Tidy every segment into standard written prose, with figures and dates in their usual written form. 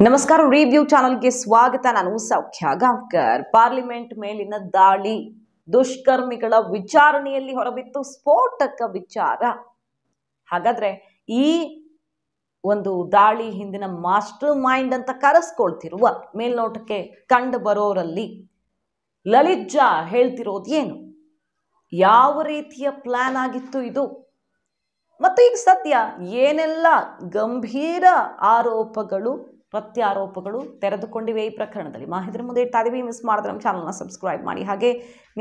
ನಮಸ್ಕಾರ ರಿವ್ಯೂ ಚಾನೆಲ್ಗೆ ಸ್ವಾಗತ. ನಾನು ಸೌಖ್ಯ ಗಾಂವ್ಕರ್. ಪಾರ್ಲಿಮೆಂಟ್ ಮೇಲಿನ ದಾಳಿ, ದುಷ್ಕರ್ಮಿಗಳ ವಿಚಾರಣೆಯಲ್ಲಿ ಹೊರಬಿತ್ತು ಸ್ಫೋಟಕ ವಿಚಾರ. ಹಾಗಾದ್ರೆ ಈ ಒಂದು ದಾಳಿ ಹಿಂದಿನ ಮಾಸ್ಟರ್ ಮೈಂಡ್ ಅಂತ ಕರೆಸ್ಕೊಳ್ತಿರುವ ಮೇಲ್ನೋಟಕ್ಕೆ ಕಂಡು ಬರೋರಲ್ಲಿ ಲಲಿತ್ ಜಾ ಹೇಳ್ತಿರೋದು ಏನು, ಯಾವ ರೀತಿಯ ಪ್ಲಾನ್ ಆಗಿತ್ತು ಇದು, ಮತ್ತು ಈಗ ಸದ್ಯ ಏನೆಲ್ಲ ಗಂಭೀರ ಆರೋಪಗಳು ಪ್ರತ್ಯಾರೋಪಗಳು ತೆರೆದುಕೊಂಡಿವೆ ಈ ಪ್ರಕರಣದಲ್ಲಿ ಮಾಹಿತಿ ಮುಂದೆ ಇಡ್ತಾ ಇದೀವಿ. ಮಿಸ್ ಮಾಡಿದ್ರೆ ನಮ್ಮ ಚಾನಲ್ನ ಸಬ್ಸ್ಕ್ರೈಬ್ ಮಾಡಿ, ಹಾಗೆ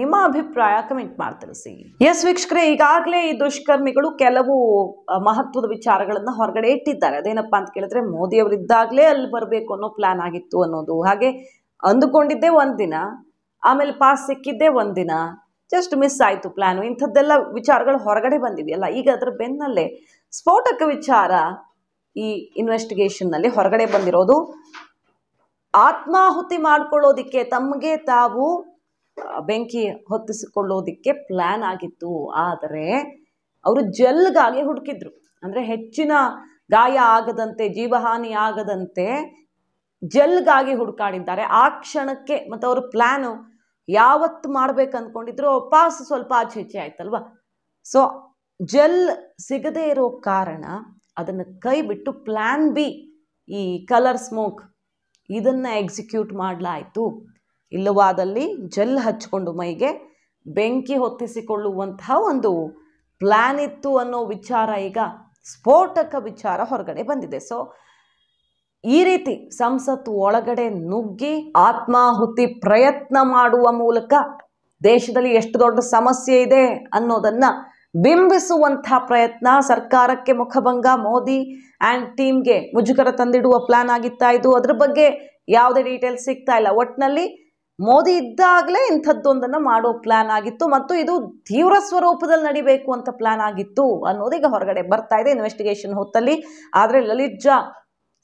ನಿಮ್ಮ ಅಭಿಪ್ರಾಯ ಕಮೆಂಟ್ ಮಾಡಿ ತಿಳಿಸಿ. ಎಸ್ ವೀಕ್ಷಕರೇ, ಈಗಾಗಲೇ ಈ ದುಷ್ಕರ್ಮಿಗಳು ಕೆಲವು ಮಹತ್ವದ ವಿಚಾರಗಳನ್ನ ಹೊರಗಡೆ ಇಟ್ಟಿದ್ದಾರೆ. ಅದೇನಪ್ಪಾ ಅಂತ ಕೇಳಿದ್ರೆ, ಮೋದಿ ಅವರಿದ್ದಾಗಲೇ ಅಲ್ಲಿ ಬರಬೇಕು ಅನ್ನೋ ಪ್ಲಾನ್ ಆಗಿತ್ತು ಅನ್ನೋದು, ಹಾಗೆ ಅಂದುಕೊಂಡಿದ್ದೇ ಒಂದಿನ, ಆಮೇಲೆ ಪಾಸ್ ಸಿಕ್ಕಿದ್ದೇ ಒಂದಿನ, ಜಸ್ಟ್ ಮಿಸ್ ಆಯಿತು ಪ್ಲಾನು. ಇಂಥದ್ದೆಲ್ಲ ವಿಚಾರಗಳು ಹೊರಗಡೆ ಬಂದಿವೆಯಲ್ಲ, ಈಗ ಅದರ ಬೆನ್ನಲ್ಲೇ ಸ್ಫೋಟಕ ವಿಚಾರ ಈ ಇನ್ವೆಸ್ಟಿಗೇಷನ್ನಲ್ಲಿ ಹೊರಗಡೆ ಬಂದಿರೋದು. ಆತ್ಮಾಹುತಿ ಮಾಡ್ಕೊಳ್ಳೋದಿಕ್ಕೆ, ತಮಗೆ ತಾವು ಬೆಂಕಿ ಹೊತ್ತಿಸಿಕೊಳ್ಳೋದಿಕ್ಕೆ ಪ್ಲಾನ್ ಆಗಿತ್ತು. ಆದರೆ ಅವರು ಜೆಲ್ಗಾಗಿ ಹುಡುಕಿದ್ರು, ಅಂದರೆ ಹೆಚ್ಚಿನ ಗಾಯ ಆಗದಂತೆ, ಜೀವಹಾನಿ ಆಗದಂತೆ ಜೆಲ್ಗಾಗಿ ಹುಡುಕಾಡಿದ್ದಾರೆ ಆ ಕ್ಷಣಕ್ಕೆ. ಮತ್ತು ಅವ್ರ ಪ್ಲ್ಯಾನು ಯಾವತ್ತು ಮಾಡ್ಬೇಕು ಅಂದ್ಕೊಂಡಿದ್ರು, ಪಾಸ್ ಸ್ವಲ್ಪ ಆಚೆ ಈಚೆ ಆಯ್ತಲ್ವ. ಸೊ ಜೆಲ್ ಸಿಗದೇ ಇರೋ ಕಾರಣ ಅದನ್ನು ಕೈ ಬಿಟ್ಟು ಪ್ಲ್ಯಾನ್ ಬಿ, ಈ ಕಲರ್ ಸ್ಮೋಕ್, ಇದನ್ನು ಎಕ್ಸಿಕ್ಯೂಟ್ ಮಾಡಲಾಯಿತು. ಇಲ್ಲವಾದಲ್ಲಿ ಜೆಲ್ ಹಚ್ಕೊಂಡು ಮೈಗೆ ಬೆಂಕಿ ಹೊತ್ತಿಸಿಕೊಳ್ಳುವಂತಹ ಒಂದು ಪ್ಲ್ಯಾನ್ ಇತ್ತು ಅನ್ನೋ ವಿಚಾರ ಈಗ ಸ್ಫೋಟಕ ವಿಚಾರ ಹೊರಗಡೆ ಬಂದಿದೆ. ಸೊ ಈ ರೀತಿ ಸಂಸತ್ತು ಒಳಗಡೆ ನುಗ್ಗಿ ಆತ್ಮಾಹುತಿ ಪ್ರಯತ್ನ ಮಾಡುವ ಮೂಲಕ ದೇಶದಲ್ಲಿ ಎಷ್ಟು ದೊಡ್ಡ ಸಮಸ್ಯೆ ಇದೆ ಅನ್ನೋದನ್ನ ಬಿಂಬಿಸುವಂತಹ ಪ್ರಯತ್ನ, ಸರ್ಕಾರಕ್ಕೆ ಮುಖಭಂಗ, ಮೋದಿ ಆ್ಯಂಡ್ ಟೀಮ್ಗೆ ಮುಜುಗರ ತಂದಿಡುವ ಪ್ಲಾನ್ ಆಗಿತ್ತಾ ಇದು? ಅದ್ರ ಬಗ್ಗೆ ಯಾವುದೇ ಡೀಟೇಲ್ಸ್ ಸಿಗ್ತಾ ಇಲ್ಲ. ಒಟ್ಟಿನಲ್ಲಿ ಮೋದಿ ಇದ್ದಾಗಲೇ ಇಂಥದ್ದೊಂದನ್ನು ಮಾಡೋ ಪ್ಲಾನ್ ಆಗಿತ್ತು, ಮತ್ತು ಇದು ತೀವ್ರ ಸ್ವರೂಪದಲ್ಲಿ ನಡಿಬೇಕು ಅಂತ ಪ್ಲಾನ್ ಆಗಿತ್ತು ಅನ್ನೋದು ಈಗ ಹೊರಗಡೆ ಬರ್ತಾ ಇದೆ ಇನ್ವೆಸ್ಟಿಗೇಷನ್ ಹೊತ್ತಲ್ಲಿ. ಆದರೆ ಲಲಿತ್ ಜಾ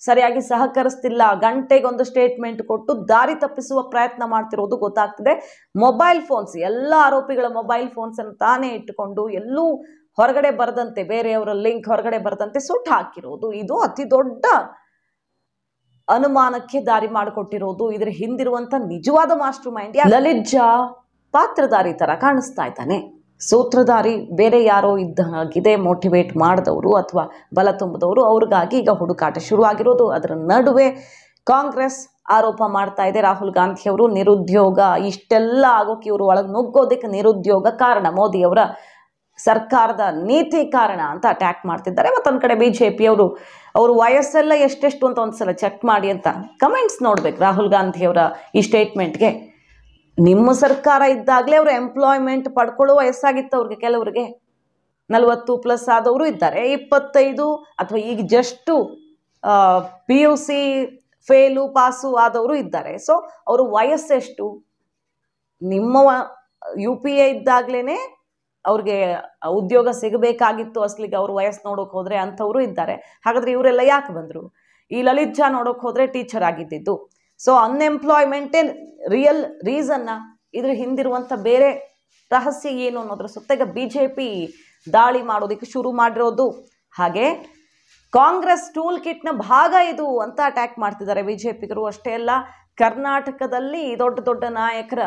ಸರಿಯಾಗಿ ಸಹಕರಿಸ್ತಿಲ್ಲ, ಗಂಟೆಗೊಂದು ಸ್ಟೇಟ್ಮೆಂಟ್ ಕೊಟ್ಟು ದಾರಿ ತಪ್ಪಿಸುವ ಪ್ರಯತ್ನ ಮಾಡ್ತಿರೋದು ಗೊತ್ತಾಗ್ತಿದೆ. ಮೊಬೈಲ್ ಫೋನ್ಸ್, ಎಲ್ಲ ಆರೋಪಿಗಳ ಮೊಬೈಲ್ ಫೋನ್ಸನ್ನು ತಾನೇ ಇಟ್ಟುಕೊಂಡು ಎಲ್ಲೂ ಹೊರಗಡೆ ಬರದಂತೆ, ಬೇರೆಯವರ ಲಿಂಕ್ ಹೊರಗಡೆ ಬರದಂತೆ ಸುಟ್ಟು ಹಾಕಿರೋದು, ಇದು ಅತಿ ದೊಡ್ಡ ಅನುಮಾನಕ್ಕೆ ದಾರಿ ಮಾಡಿಕೊಟ್ಟಿರೋದು. ಇದರ ಹಿಂದಿರುವಂತ ನಿಜವಾದ ಮಾಸ್ಟರ್ ಮೈಂಡ್ ಲಲಿತ್ ಜಾ ಪಾತ್ರಧಾರಿ ತರ ಕಾಣಿಸ್ತಾ ಇದ್ದಾನೆ. ಸೂತ್ರಧಾರಿ ಬೇರೆ ಯಾರೋ ಇದ್ದಾಗಿದೆ, ಮೋಟಿವೇಟ್ ಮಾಡಿದವರು ಅಥವಾ ಬಲ ತುಂಬಿದವರು, ಅವ್ರಿಗಾಗಿ ಈಗ ಹುಡುಕಾಟ ಶುರುವಾಗಿರೋದು. ಅದರ ನಡುವೆ ಕಾಂಗ್ರೆಸ್ ಆರೋಪ ಮಾಡ್ತಾ ಇದೆ, ರಾಹುಲ್ ಗಾಂಧಿ ಅವರು ನಿರುದ್ಯೋಗ, ಇಷ್ಟೆಲ್ಲ ಆಗೋಕೆ ಇವರು ಒಳಗೆ ನುಗ್ಗೋದಕ್ಕೆ ನಿರುದ್ಯೋಗ ಕಾರಣ, ಮೋದಿಯವರ ಸರ್ಕಾರದ ನೀತಿ ಕಾರಣ ಅಂತ ಅಟ್ಯಾಕ್ ಮಾಡ್ತಿದ್ದಾರೆ. ಮತ್ತೊಂದು ಕಡೆ BJP ಅವರು ವಯಸ್ಸೆಲ್ಲ ಎಷ್ಟೆಷ್ಟು ಅಂತ ಒಂದ್ಸಲ ಚೆಕ್ ಮಾಡಿ ಅಂತ ಕಮೆಂಟ್ಸ್ ನೋಡ್ಬೇಕು ರಾಹುಲ್ ಗಾಂಧಿಯವರ ಈ ಸ್ಟೇಟ್ಮೆಂಟ್ಗೆ. ನಿಮ್ಮ ಸರ್ಕಾರ ಇದ್ದಾಗಲೇ ಅವರು ಎಂಪ್ಲಾಯ್ಮೆಂಟ್ ಪಡ್ಕೊಳ್ಳೋ ವಯಸ್ಸಾಗಿತ್ತು ಅವ್ರಿಗೆ. ಕೆಲವರಿಗೆ 40+ ಆದವರು ಇದ್ದಾರೆ, 25 ಅಥವಾ ಈಗ ಜಸ್ಟು PUC ಫೇಲು ಪಾಸು ಆದವರು ಇದ್ದಾರೆ. ಸೊ ಅವರು ವಯಸ್ಸೆಷ್ಟು? ನಿಮ್ಮ UPA ಇದ್ದಾಗಲೇ ಅವ್ರಿಗೆ ಉದ್ಯೋಗ ಸಿಗಬೇಕಾಗಿತ್ತು ಅಸಲಿಗೆ, ಅವ್ರ ವಯಸ್ಸು ನೋಡೋಕೆ ಹೋದರೆ ಅಂಥವರು ಇದ್ದಾರೆ. ಹಾಗಾದರೆ ಇವರೆಲ್ಲ ಯಾಕೆ ಬಂದರು? ಈ ಲಲಿತ್ ಜಾ ನೋಡೋಕೆ ಹೋದರೆ ಟೀಚರ್ ಆಗಿದ್ದಿದ್ದು. ಸೊ ಅನ್ಎಂಪ್ಲಾಯ್ಮೆಂಟೇ ರಿಯಲ್ ರೀಸನ್ನ? ಇದ್ರ ಹಿಂದಿರುವಂಥ ಬೇರೆ ರಹಸ್ಯ ಏನು ಅನ್ನೋದ್ರ ಸುತ್ತ ಈಗ BJP ದಾಳಿ ಮಾಡೋದಕ್ಕೆ ಶುರು ಮಾಡಿರೋದು. ಹಾಗೆ ಕಾಂಗ್ರೆಸ್ ಟೂಲ್ ಕಿಟ್ನ ಭಾಗ ಇದು ಅಂತ ಅಟ್ಯಾಕ್ ಮಾಡ್ತಿದ್ದಾರೆ BJPಗರು. ಅಷ್ಟೇ ಅಲ್ಲ, ಕರ್ನಾಟಕದಲ್ಲಿ ದೊಡ್ಡ ದೊಡ್ಡ ನಾಯಕರ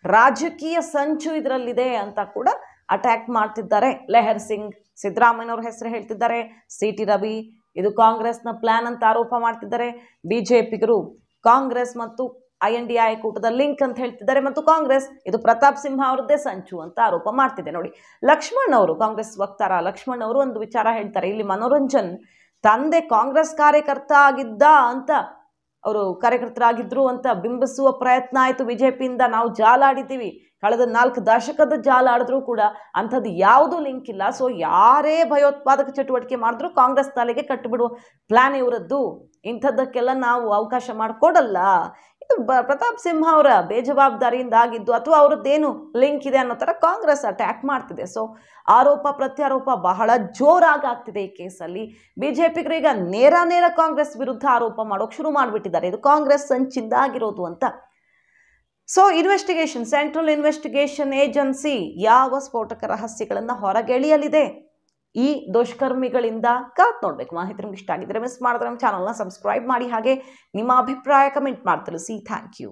ರಾಜಕೀಯ ಸಂಚು ಇದರಲ್ಲಿದೆ ಅಂತ ಕೂಡ ಅಟ್ಯಾಕ್ ಮಾಡ್ತಿದ್ದಾರೆ. ಲೆಹರ್ ಸಿಂಗ್, ಸಿದ್ದರಾಮಯ್ಯನವ್ರ ಹೆಸರು ಹೇಳ್ತಿದ್ದಾರೆ, CT ರವಿ, ಇದು ಕಾಂಗ್ರೆಸ್ನ ಪ್ಲಾನ್ ಅಂತ ಆರೋಪ ಮಾಡ್ತಿದ್ದಾರೆ. BJPಗರು ಕಾಂಗ್ರೆಸ್ ಮತ್ತು INDI ಕೂಟದ ಲಿಂಕ್ ಅಂತ ಹೇಳ್ತಿದ್ದಾರೆ, ಮತ್ತು ಕಾಂಗ್ರೆಸ್ ಇದು ಪ್ರತಾಪ್ ಸಿಂಹ ಅವರದ್ದೇ ಸಂಚು ಅಂತ ಆರೋಪ ಮಾಡ್ತಿದೆ. ನೋಡಿ, ಲಕ್ಷ್ಮಣ್ ಅವರು, ಕಾಂಗ್ರೆಸ್ ವಕ್ತಾರ ಲಕ್ಷ್ಮಣ್ ಅವರು ಒಂದು ವಿಚಾರ ಹೇಳ್ತಾರೆ. ಇಲ್ಲಿ ಮನೋರಂಜನ್ ತಂದೆ ಕಾಂಗ್ರೆಸ್ ಕಾರ್ಯಕರ್ತ ಆಗಿದ್ದ ಅಂತ, ಅವರು ಕಾರ್ಯಕರ್ತರಾಗಿದ್ರು ಅಂತ ಬಿಂಬಿಸುವ ಪ್ರಯತ್ನ ಆಯಿತು BJPಯಿಂದ. ನಾವು ಜಾಲಾಡಿದ್ದೀವಿ, ಕಳೆದ 4 ದಶಕದ ಜಾಲಾಡಿದ್ರೂ ಕೂಡ ಅಂಥದ್ದು ಯಾವುದೂ ಲಿಂಕ್ ಇಲ್ಲ. ಸೊ ಯಾರೇ ಭಯೋತ್ಪಾದಕ ಚಟುವಟಿಕೆ ಮಾಡಿದ್ರು ಕಾಂಗ್ರೆಸ್ ತಲೆಗೆ ಕಟ್ಟಿಬಿಡುವ ಪ್ಲಾನ್ ಇವರದ್ದು, ಇಂಥದ್ದಕ್ಕೆಲ್ಲ ನಾವು ಅವಕಾಶ ಮಾಡಿಕೊಡಲ್ಲ. ಇದು ಪ್ರತಾಪ್ ಸಿಂಹ ಅವರ ಬೇಜವಾಬ್ದಾರಿಯಿಂದ ಆಗಿದ್ದು, ಅಥವಾ ಅವರದ್ದೇನು ಲಿಂಕ್ ಇದೆ ಅನ್ನೋ ಥರ ಕಾಂಗ್ರೆಸ್ ಅಟ್ಯಾಕ್ ಮಾಡ್ತಿದೆ. ಸೊ ಆರೋಪ ಪ್ರತ್ಯಾರೋಪ ಬಹಳ ಜೋರಾಗಿ ಆಗ್ತಿದೆ ಈ ಕೇಸಲ್ಲಿ. BJPಗರು ಈಗ ನೇರ ಕಾಂಗ್ರೆಸ್ ವಿರುದ್ಧ ಆರೋಪ ಮಾಡೋಕೆ ಶುರು ಮಾಡಿಬಿಟ್ಟಿದ್ದಾರೆ, ಇದು ಕಾಂಗ್ರೆಸ್ ಸಂಚಿಂದ ಆಗಿರೋದು ಅಂತ. So investigation, central investigation agency ಯಾವ ಸ್ಫೋಟಕ ರಹಸ್ಯಗಳನ್ನು ಹೊರಗೆಳೆಯಲಿದೆ, ಈ ದುಷ್ಕರ್ಮಿಗಳಿಂದ ಕಾತ್ ನೋಡ್ಬೇಕು. ಮಾಹಿತಿ ನಿಮ್ಗೆ ಇಷ್ಟ ಆಗಿದ್ರೆ ಮಿಸ್ ಮಾಡಿದ್ರೆ ನಮ್ಮ ಚಾನಲ್ನ ಸಬ್ಸ್ಕ್ರೈಬ್ ಮಾಡಿ, ಹಾಗೆ ನಿಮ್ಮ ಅಭಿಪ್ರಾಯ ಕಮೆಂಟ್ ಮಾಡಿ ತಿಳಿಸಿ. Thank you.